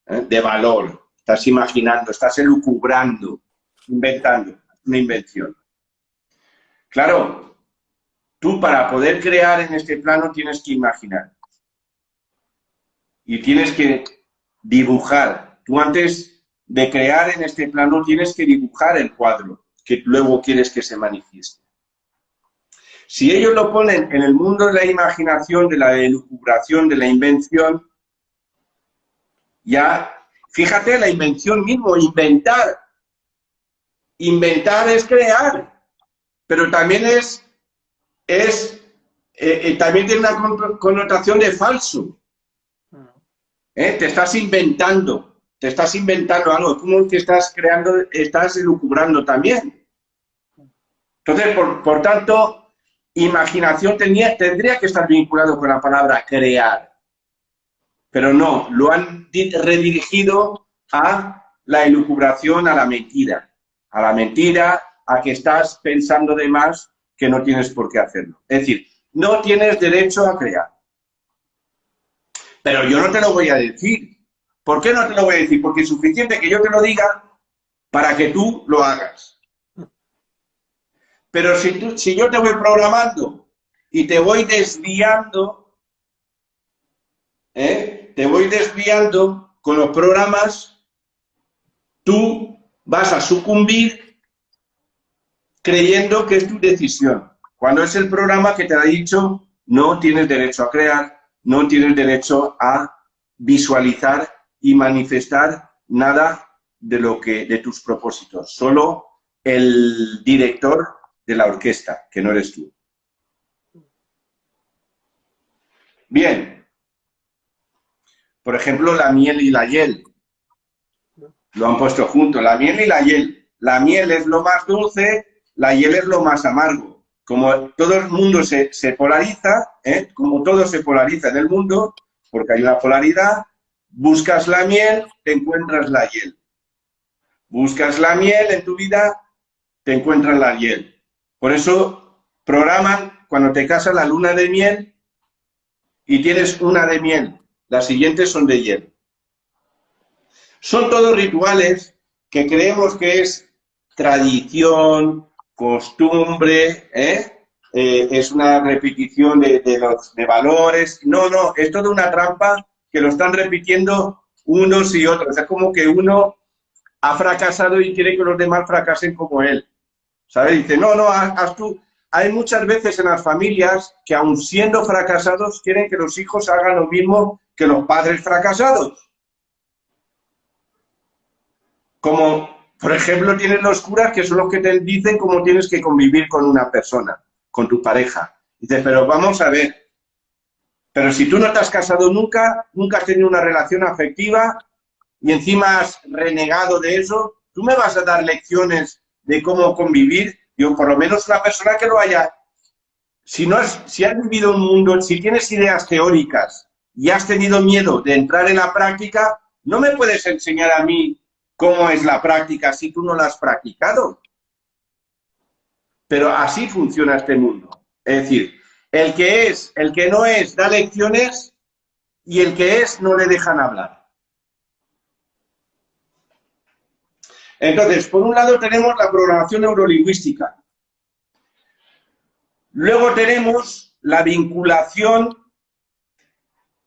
de valor. Estás imaginando, estás elucubrando, inventando, una invención. Claro, tú para poder crear en este plano tienes que imaginar y tienes que dibujar. Tú antes de crear en este plano tienes que dibujar el cuadro que luego quieres que se manifieste. Si ellos lo ponen en el mundo de la imaginación, de la elucubración, de la invención, ya, fíjate, la invención mismo, inventar. Inventar es crear, pero también también tiene una connotación de falso. Te estás inventando algo, como que estás creando, estás elucubrando también. Entonces, por tanto, imaginación tendría que estar vinculado con la palabra crear, pero no, lo han redirigido a la elucubración, a la mentira, a que estás pensando de más que no tienes por qué hacerlo. Es decir, no tienes derecho a crear. Pero yo no te lo voy a decir. ¿Por qué no te lo voy a decir? Porque es suficiente que yo te lo diga para que tú lo hagas. Pero si yo te voy programando y te voy desviando, con los programas, tú vas a sucumbir creyendo que es tu decisión. Cuando es el programa que te ha dicho, no tienes derecho a crear, no tienes derecho a visualizar y manifestar nada de tus propósitos. Solo el director de la orquesta, que no eres tú. Bien. Por ejemplo, la miel y la hiel. Lo han puesto junto, la miel y la hiel. La miel es lo más dulce, la hiel es lo más amargo. Como todo el mundo se polariza, como todo se polariza en el mundo, porque hay una polaridad, buscas la miel, te encuentras la hiel. Buscas la miel en tu vida, te encuentras la hiel. Por eso programan, cuando te casas, la luna de miel y tienes una de miel. Las siguientes son de hiel. Son todos rituales que creemos que es tradición, costumbre, es una repetición de valores. No, es toda una trampa que lo están repitiendo unos y otros. Es como que uno ha fracasado y quiere que los demás fracasen como él. ¿Sabes? Dice, no, haz tú. Hay muchas veces en las familias que, aun siendo fracasados, quieren que los hijos hagan lo mismo que los padres fracasados. Como, por ejemplo, tienes los curas que son los que te dicen cómo tienes que convivir con una persona, con tu pareja. Dices, pero vamos a ver, pero si tú no te has casado nunca, nunca has tenido una relación afectiva y encima has renegado de eso, ¿tú me vas a dar lecciones de cómo convivir? Yo, por lo menos una persona que lo haya... Si has vivido un mundo, si tienes ideas teóricas y has tenido miedo de entrar en la práctica, no me puedes enseñar a mí cómo es la práctica si tú no la has practicado. Pero así funciona este mundo. Es decir, el que no es, da lecciones y el que es, no le dejan hablar. Entonces, por un lado tenemos la programación neurolingüística. Luego tenemos la vinculación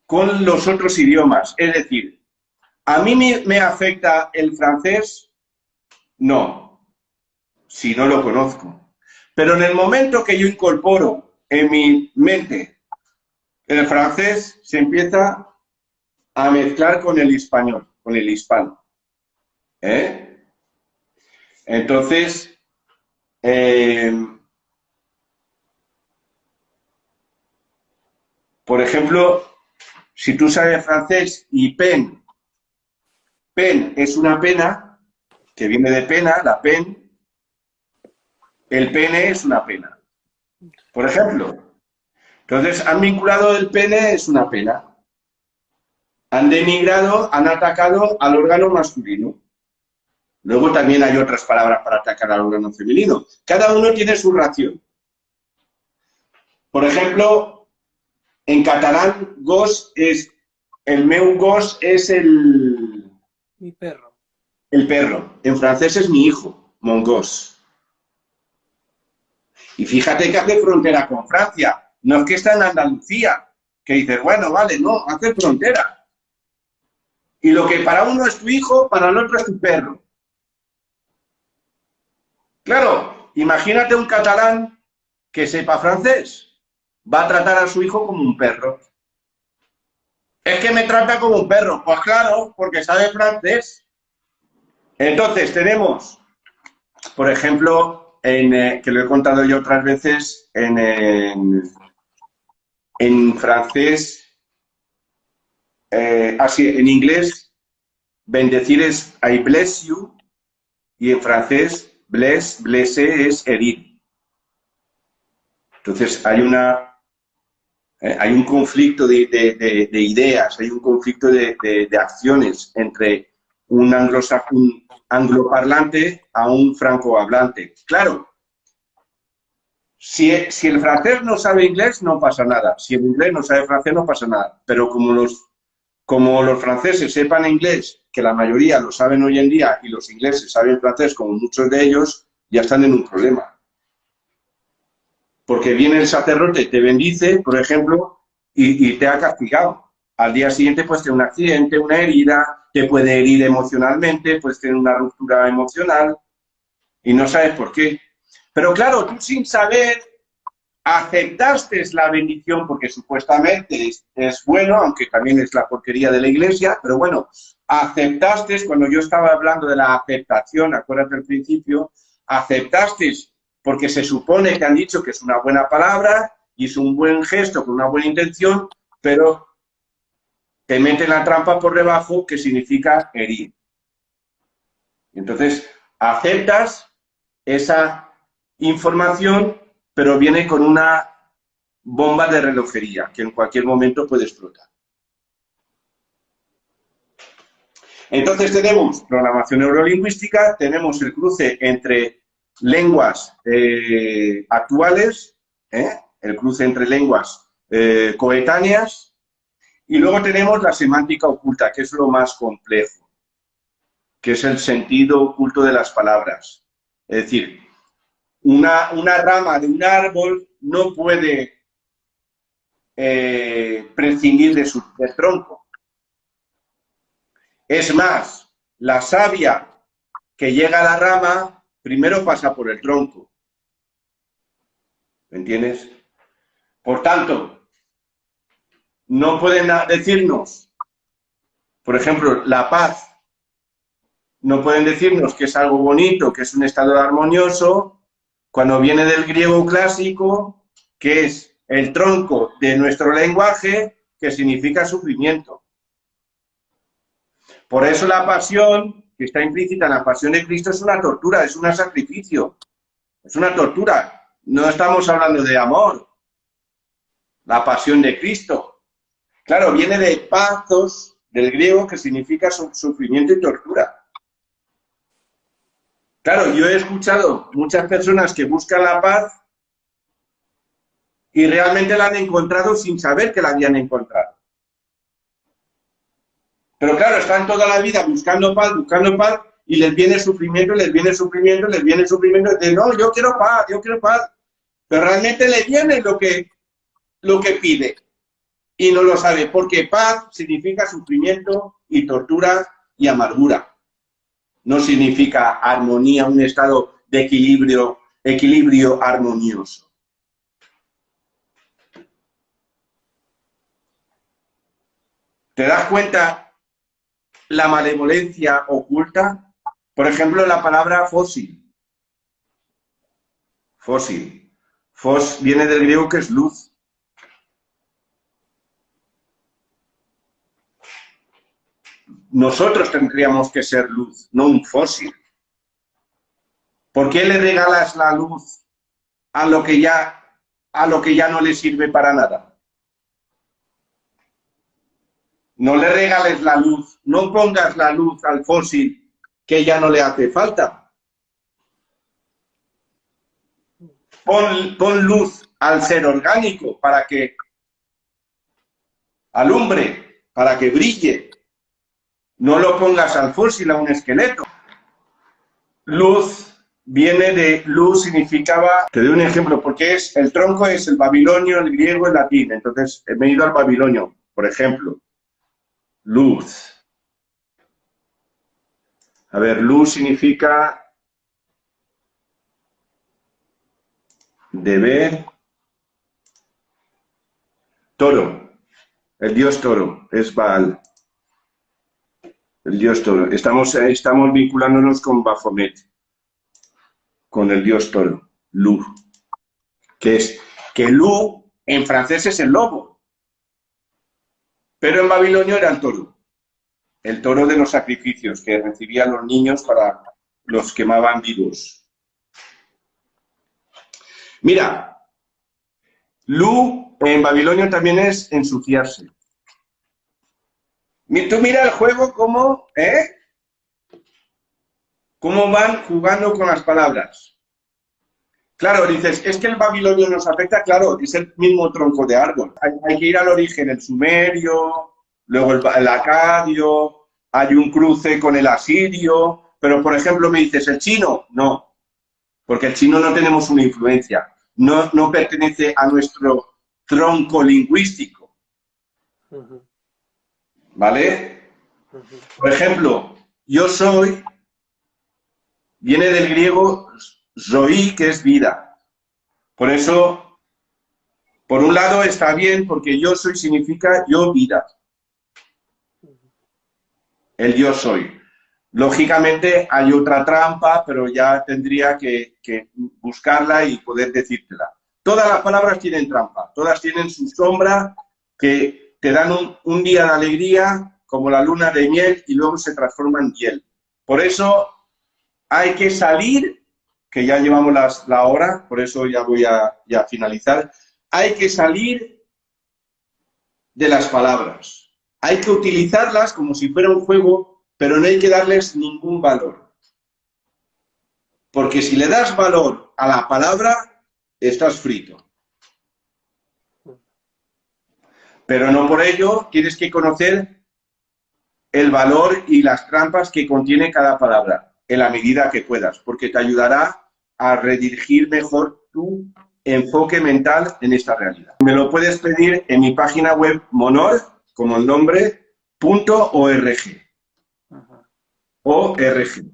con los otros idiomas. Es decir, ¿a mí me afecta el francés? No, si no lo conozco. Pero en el momento que yo incorporo en mi mente el francés, se empieza a mezclar con el español, con el hispano. Entonces, por ejemplo, si tú sabes francés y pen pen es una pena, que viene de pena, la pen. El pene es una pena, por ejemplo. Entonces, han vinculado el pene es una pena. Han denigrado, han atacado al órgano masculino. Luego también hay otras palabras para atacar al órgano femenino. Cada uno tiene su ración. Por ejemplo, en catalán, gos es, el meu gos es Mi perro. el perro. En francés es mi hijo, mon gos. Y fíjate que hace frontera con Francia. No es que está en Andalucía, que dices, bueno, vale, no, hace frontera. Y lo que para uno es tu hijo, para el otro es tu perro. Claro, imagínate un catalán que sepa francés. Va a tratar a su hijo como un perro. Es que me trata como un perro. Pues claro, porque sabe francés. Entonces tenemos, por ejemplo, que lo he contado yo otras veces, en francés, así, en inglés, bendecir es I bless you, y en francés, blesser es herir. Entonces hay un conflicto de ideas, hay un conflicto de acciones entre un angloparlante a un francohablante. Claro, si el francés no sabe inglés, no pasa nada. Si el inglés no sabe francés, no pasa nada. Pero como los franceses sepan inglés, que la mayoría lo saben hoy en día, y los ingleses saben francés, como muchos de ellos, ya están en un problema. Porque viene el sacerdote, te bendice, por ejemplo, y te ha castigado. Al día siguiente puedes tener un accidente, una herida, te puede herir emocionalmente, puedes tener una ruptura emocional y no sabes por qué. Pero claro, tú sin saber aceptaste la bendición porque supuestamente es bueno, aunque también es la porquería de la iglesia, pero bueno, aceptaste, cuando yo estaba hablando de la aceptación, acuérdate al principio, aceptaste porque se supone que han dicho que es una buena palabra y es un buen gesto con una buena intención, pero te meten la trampa por debajo que significa herir. Entonces, aceptas esa información, pero viene con una bomba de relojería que en cualquier momento puede explotar. Entonces tenemos programación neurolingüística, tenemos el cruce entre lenguas actuales, el cruce entre lenguas coetáneas, y luego tenemos la semántica oculta, que es lo más complejo, que es el sentido oculto de las palabras. Es decir, una rama de un árbol no puede prescindir del tronco. Es más, la savia que llega a la rama primero pasa por el tronco. ¿Me entiendes? Por tanto, no pueden decirnos, por ejemplo, la paz. No pueden decirnos que es algo bonito, que es un estado armonioso, cuando viene del griego clásico, que es el tronco de nuestro lenguaje, que significa sufrimiento. Por eso la pasión, que está implícita en la pasión de Cristo, es una tortura, es un sacrificio, es una tortura. No estamos hablando de amor. La pasión de Cristo. Claro, viene de pathos, del griego, que significa sufrimiento y tortura. Claro, yo he escuchado muchas personas que buscan la paz y realmente la han encontrado sin saber que la habían encontrado. Pero claro, están toda la vida buscando paz, y les viene sufrimiento, les viene sufrimiento, les viene sufrimiento, y dicen, no, yo quiero paz, pero realmente le viene lo que pide y no lo sabe, porque paz significa sufrimiento y tortura y amargura. No significa armonía, un estado de equilibrio armonioso. ¿Te das cuenta la malevolencia oculta? Por ejemplo, la palabra fósil. Fósil. Fos viene del griego que es luz. Nosotros tendríamos que ser luz, no un fósil. ¿Por qué le regalas la luz a lo que ya no le sirve para nada? No le regales la luz, no pongas la luz al fósil que ya no le hace falta. Pon luz al ser orgánico para que alumbre, para que brille. No lo pongas al fósil, a un esqueleto. Luz viene de luz, significaba, te doy un ejemplo, porque el tronco es el babilonio, el griego, el latín. Entonces me he ido al babilonio, por ejemplo. Luz. A ver, luz significa deber. Toro. El dios toro es Baal. El dios toro. Estamos vinculándonos con Baphomet, con el dios toro, Lu. Que Lu en francés es el lobo, pero en babilonio era el toro de los sacrificios que recibían los niños para los quemaban vivos. Mira, Lu en babilonio también es ensuciarse. Tú mira el juego cómo van jugando con las palabras. Claro, dices, es que el babilonio nos afecta, claro, es el mismo tronco de árbol. Hay que ir al origen, el sumerio, luego el acadio, hay un cruce con el asirio, pero por ejemplo me dices, ¿el chino? No, porque el chino no tenemos una influencia, no pertenece a nuestro tronco lingüístico. ¿Vale? Por ejemplo, yo soy, viene del griego zoí, que es vida. Por eso, por un lado está bien, porque yo soy significa yo vida. El yo soy. Lógicamente hay otra trampa, pero ya tendría que buscarla y poder decírtela. Todas las palabras tienen trampa, todas tienen su sombra que te dan un día de alegría, como la luna de miel, y luego se transforma en hiel. Por eso hay que salir, que ya llevamos la hora, por eso ya voy a finalizar, hay que salir de las palabras. Hay que utilizarlas como si fuera un juego, pero no hay que darles ningún valor. Porque si le das valor a la palabra, estás frito. Pero no por ello tienes que conocer el valor y las trampas que contiene cada palabra, en la medida que puedas, porque te ayudará a redirigir mejor tu enfoque mental en esta realidad. Me lo puedes pedir en mi página web monor, como el nombre, .org. ORG.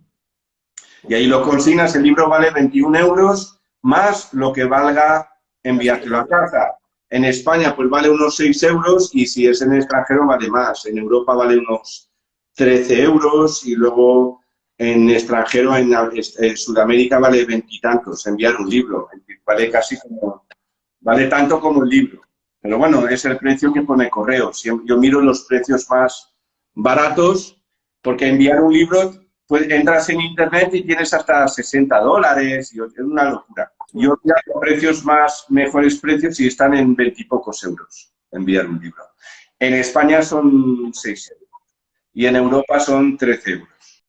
Y ahí lo consignas, el libro vale 21 euros, más lo que valga enviártelo a casa. En España pues vale unos 6 euros y si es en el extranjero vale más. En Europa vale unos 13 euros y luego en extranjero, en Sudamérica vale 20 y tantos enviar un libro. Vale vale tanto como el libro. Pero bueno, es el precio que pone Correos. Yo miro los precios más baratos porque enviar un libro, pues entras en internet y tienes hasta $60 y es una locura. Yo tengo precios mejores precios y están en 20 y pocos euros enviar un libro. En España son 6 euros y en Europa son 13 euros.